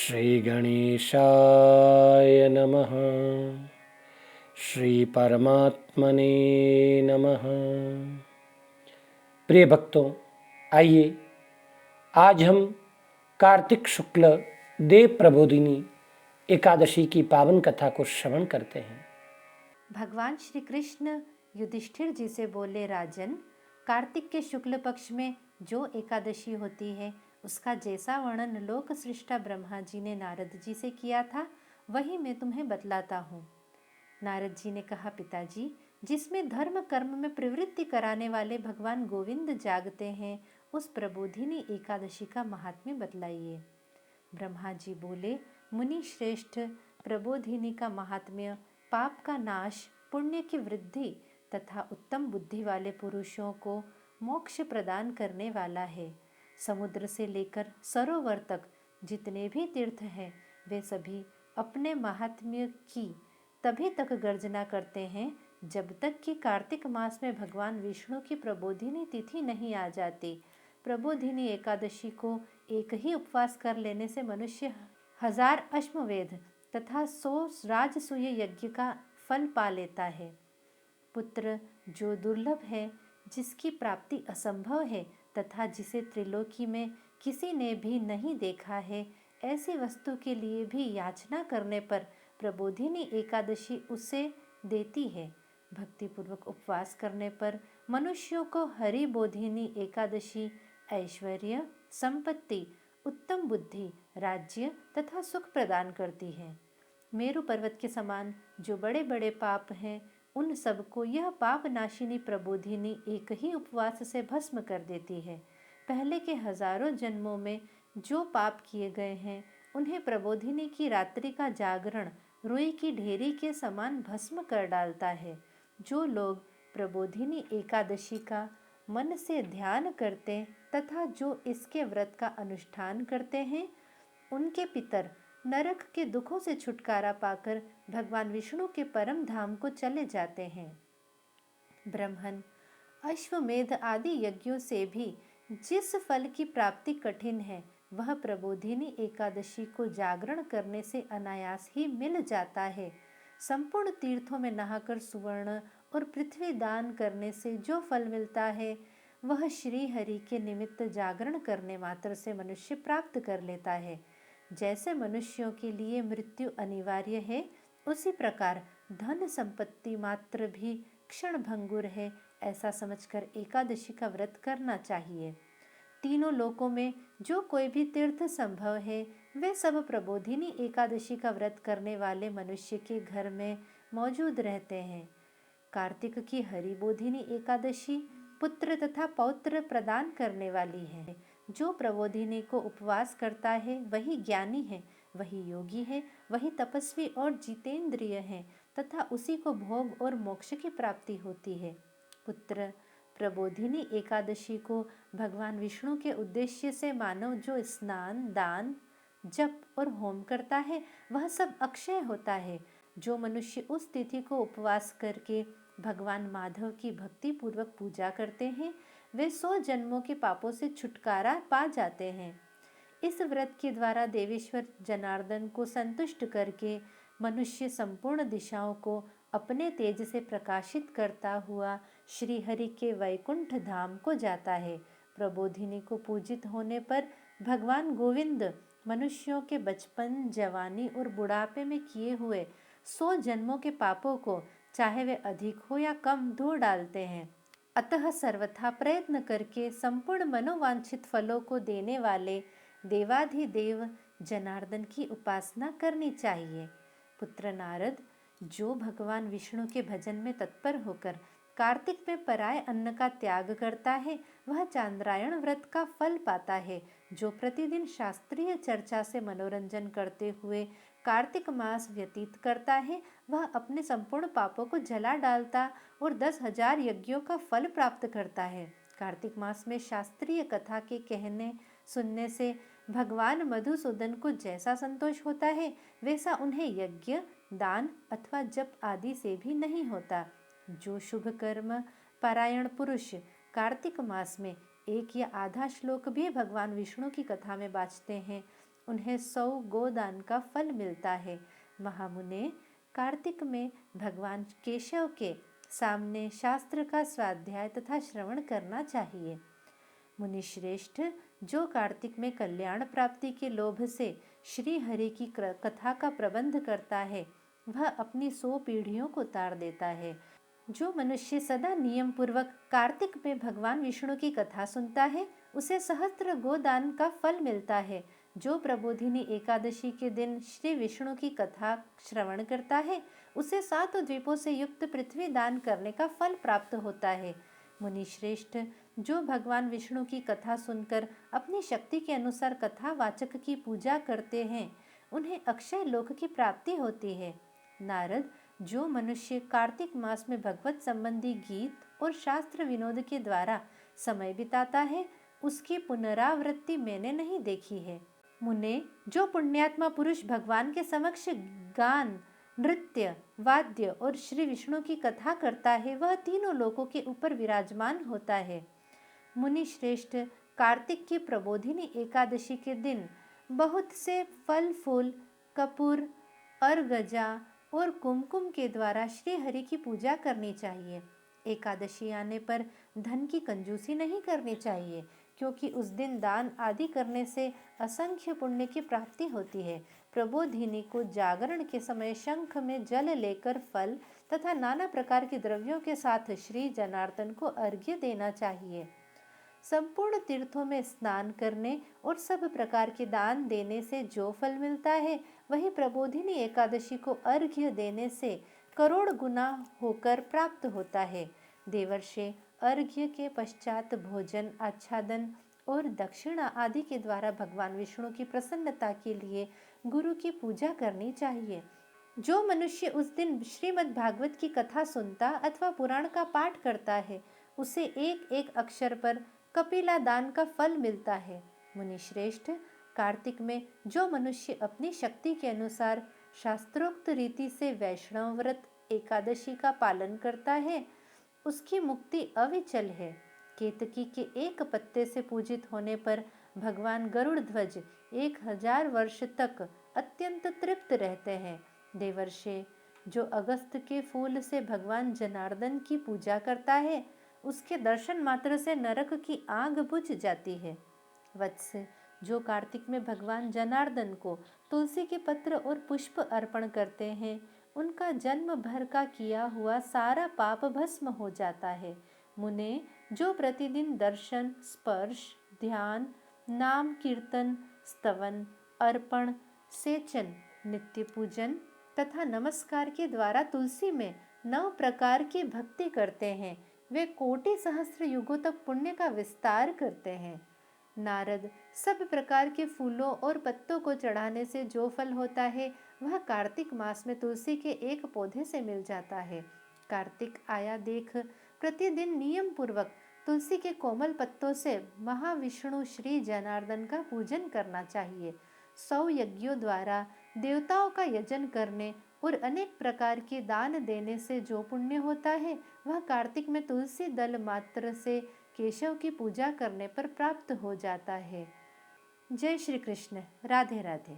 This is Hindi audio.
श्री गणेशाय नमः। श्री परमात्मने नमः। प्रिय भक्तों, आइए आज हम कार्तिक शुक्ल देव प्रबोधिनी एकादशी की पावन कथा को श्रवण करते हैं। भगवान श्री कृष्ण युधिष्ठिर जी से बोले, राजन, कार्तिक के शुक्ल पक्ष में जो एकादशी होती है उसका जैसा वर्णन लोक सृष्टा ब्रह्मा जी ने नारद जी से किया था वही मैं तुम्हें बतलाता हूँ। नारद जी ने कहा, पिताजी, जिसमें धर्म कर्म में प्रवृत्ति कराने वाले भगवान गोविंद जागते हैं उस प्रबोधिनी एकादशी का महात्म्य बतलाइए। ब्रह्मा जी बोले, मुनि श्रेष्ठ, प्रबोधिनी का महात्म्य पाप का नाश, पुण्य की वृद्धि तथा उत्तम बुद्धि वाले पुरुषों को मोक्ष प्रदान करने वाला है। समुद्र से लेकर सरोवर तक जितने भी तीर्थ हैं वे सभी अपने महात्म्य की तभी तक गर्जना करते हैं जब तक कि कार्तिक मास में भगवान विष्णु की प्रबोधिनी तिथि नहीं आ जाती। प्रबोधिनी एकादशी को एक ही उपवास कर लेने से मनुष्य 1000 अश्वमेध तथा 100 राजसूय यज्ञ का फल पा लेता है। पुत्र जो दुर्लभ है, जिसकी प्राप्ति असंभव है तथा जिसे त्रिलोकी में किसी ने भी नहीं देखा है, ऐसी वस्तु के लिए भी याचना करने पर प्रबोधिनी एकादशी उसे देती है। भक्तिपूर्वक उपवास करने पर मनुष्यों को हरि बोधिनी एकादशी ऐश्वर्य, संपत्ति, उत्तम बुद्धि, राज्य तथा सुख प्रदान करती है। मेरु पर्वत के समान जो बड़े बड़े पाप हैं उन सबको यह पाप नाशिनी प्रबोधिनी एक ही उपवास से भस्म कर देती है। पहले के हजारों जन्मों में जो पाप किए गए हैं उन्हें प्रबोधिनी की रात्रि का जागरण रुई की ढेरी के समान भस्म कर डालता है। जो लोग प्रबोधिनी एकादशी का मन से ध्यान करते तथा जो इसके व्रत का अनुष्ठान करते हैं उनके पितर नरक के दुखों से छुटकारा पाकर भगवान विष्णु के परम धाम को चले जाते हैं। ब्रह्मन, अश्वमेध आदि यज्ञों से भी जिस फल की प्राप्ति कठिन है वह प्रबोधिनी एकादशी को जागरण करने से अनायास ही मिल जाता है। संपूर्ण तीर्थों में नहाकर सुवर्ण और पृथ्वी दान करने से जो फल मिलता है वह श्री हरि के निमित्त जागरण करने मात्र से मनुष्य प्राप्त कर लेता है। जैसे मनुष्यों के लिए मृत्यु अनिवार्य है, उसी प्रकार धन संपत्ति मात्र भी क्षण भंगुर है, ऐसा समझकर एकादशी का व्रत करना चाहिए। तीनों लोकों में जो कोई भी तीर्थ संभव है वे सब प्रबोधिनी एकादशी का व्रत करने वाले मनुष्य के घर में मौजूद रहते हैं। कार्तिक की हरिबोधिनी एकादशी पुत्र तथा पौत्र प्रदान करने वाली है। जो प्रबोधिनी को उपवास करता है वही ज्ञानी है, वही योगी है, वही तपस्वी और जितेंद्रिय है तथा उसी को भोग और मोक्ष की प्राप्ति होती है। पुत्र, प्रबोधिनी एकादशी को भगवान विष्णु के उद्देश्य से मानव जो स्नान, दान, जप और होम करता है वह सब अक्षय होता है। जो मनुष्य उस तिथि को उपवास करके भगवान माधव की भक्ति पूर्वक पूजा करते हैं वे 100 जन्मों के पापों से छुटकारा पा जाते हैं। इस व्रत के द्वारा देवेश्वर जनार्दन को संतुष्ट करके मनुष्य संपूर्ण दिशाओं को अपने तेज से प्रकाशित करता हुआ श्री हरि के वैकुंठ धाम को जाता है। प्रबोधिनी को पूजित होने पर भगवान गोविंद मनुष्यों के बचपन, जवानी और बुढ़ापे में किए हुए 100 जन्मों के पापों को, चाहे वे अधिक हो या कम, धो डालते हैं। अतः सर्वथा प्रयत्न करके संपूर्ण मनोवांछित फलों को देने वाले देवाधिदेव जनार्दन की उपासना करनी चाहिए। पुत्र नारद, जो भगवान विष्णु के भजन में तत्पर होकर कार्तिक में पराय अन्न का त्याग करता है वह चांद्रायण व्रत का फल पाता है। जो प्रतिदिन शास्त्रीय चर्चा से मनोरंजन करते हुए कार्तिक मास व्यतीत करता है वह अपने संपूर्ण पापों को जला डालता और 10,000 यज्ञों का फल प्राप्त करता है। कार्तिक मास में शास्त्रीय कथा के कहने सुनने से भगवान मधुसूदन को जैसा संतोष होता है वैसा उन्हें यज्ञ, दान अथवा जप आदि से भी नहीं होता। जो शुभ कर्म परायण पुरुष कार्तिक मास में एक या आधा श्लोक भी भगवान विष्णु की कथा में बाँचते हैं उन्हें 100 गोदान का फल मिलता है। महामुने, कार्तिक में भगवान केशव के सामने शास्त्र का स्वाध्याय तथा श्रवण करना चाहिए। मुनिश्रेष्ठ, जो कार्तिक में कल्याण प्राप्ति के लोभ से श्री हरि की कथा का प्रबंध करता है, वह अपनी 100 पीढ़ियों को तार देता है। जो मनुष्य सदा नियम पूर्वक कार्तिक में भगवान विष्णु की कथा सुनता है, उसे सहस्त्र गोदान का फल मिलता है। जो प्रबोधिनी एकादशी के दिन श्री विष्णु की कथा श्रवण करता है, उसे 7 द्वीपों से युक्त पृथ्वी दान करने का फल प्राप्त होता है। मुनिश्रेष्ठ, जो भगवान विष्णु की कथा सुनकर अपनी शक्ति के अनुसार कथावाचक की पूजा करते हैं, उन्हें अक्षय लोक की प्राप्ति होती है। नारद, जो मनुष्य कार्तिक मास में भगवत संबंधी गीत और शास्त्र विनोद के द्वारा समय बिताता है, उसकी पुनरावृत्ति मैंने नहीं देखी है। मुने, जो पुण्यात्मा पुरुष भगवान के समक्ष गान, नृत्य, वाद्य और श्री विष्णु की कथा करता है, वह तीनों लोकों के ऊपर विराजमान होता है। मुनि श्रेष्ठ, कार्तिक की प्रबोधिनी एकादशी के दिन बहुत से फल फूल, कपूर, अर्गजा और कुमकुम के द्वारा श्री हरि की पूजा करनी चाहिए। एकादशी आने पर धन की कंजूसी नहीं करनी चाहिए, क्योंकि उस दिन दान आदि करने से असंख्य पुण्य की प्राप्ति होती है। प्रबोधिनी को जागरण के समय शंख में जल लेकर फल तथा नाना प्रकार के द्रव्यों के साथ श्री जनार्दन को अर्घ्य देना चाहिए। संपूर्ण तीर्थों में स्नान करने और सब प्रकार के दान देने से जो फल मिलता है, वही प्रबोधिनी एकादशी को अर्घ्य देने से करोड़ गुना होकर प्राप्त होता है। देवर्षि, अर्घ्य के पश्चात भोजन, आच्छादन और दक्षिणा आदि के द्वारा भगवान विष्णु की प्रसन्नता के लिए गुरु की पूजा करनी चाहिए। जो मनुष्य उस दिन श्रीमद् भागवत की कथा सुनता अथवा पुराण का पाठ करता है, उसे एक एक अक्षर पर कपिला दान का फल मिलता है। मुनिश्रेष्ठ, कार्तिक में जो मनुष्य अपनी शक्ति के अनुसार शास्त्रोक्त रीति से वैष्णव व्रत एकादशी का पालन करता है, उसकी मुक्ति अविचल है। केतकी के एक पत्ते से पूजित होने पर भगवान गरुड़ ध्वज 1000 वर्ष तक अत्यंत तृप्त रहते हैं। देवर्षि, जो अगस्त के फूल से भगवान जनार्दन की पूजा करता है, उसके दर्शन मात्र से नरक की आग बुझ जाती है। वत्स, जो कार्तिक में भगवान जनार्दन को तुलसी के पत्र और पुष्प अर्पण करते हैं, उनका जन्म भर का किया हुआ सारा पाप भस्म हो जाता है। मुने, जो प्रतिदिन दर्शन, स्पर्श, ध्यान, नाम कीर्तन, स्तवन, अर्पण, सेचन, नित्य पूजन तथा नमस्कार के द्वारा तुलसी में 9 प्रकार की भक्ति करते हैं, वे कोटि सहस्त्र युगों तक पुण्य का विस्तार करते हैं। नारद, सब प्रकार के फूलों और पत्तों को चढ़ाने से जो फल होता है, वह कार्तिक मास में तुलसी के एक पौधे से मिल जाता है। कार्तिक आया देख प्रतिदिन नियम पूर्वक तुलसी के कोमल पत्तों से महाविष्णु श्री जनार्दन का पूजन करना चाहिए। 100 यज्ञों द्वारा देवताओं का यजन करने और अनेक प्रकार के दान देने से जो पुण्य होता है, वह कार्तिक में तुलसी दल मात्र से केशव की पूजा करने पर प्राप्त हो जाता है। जय श्री कृष्ण। राधे राधे।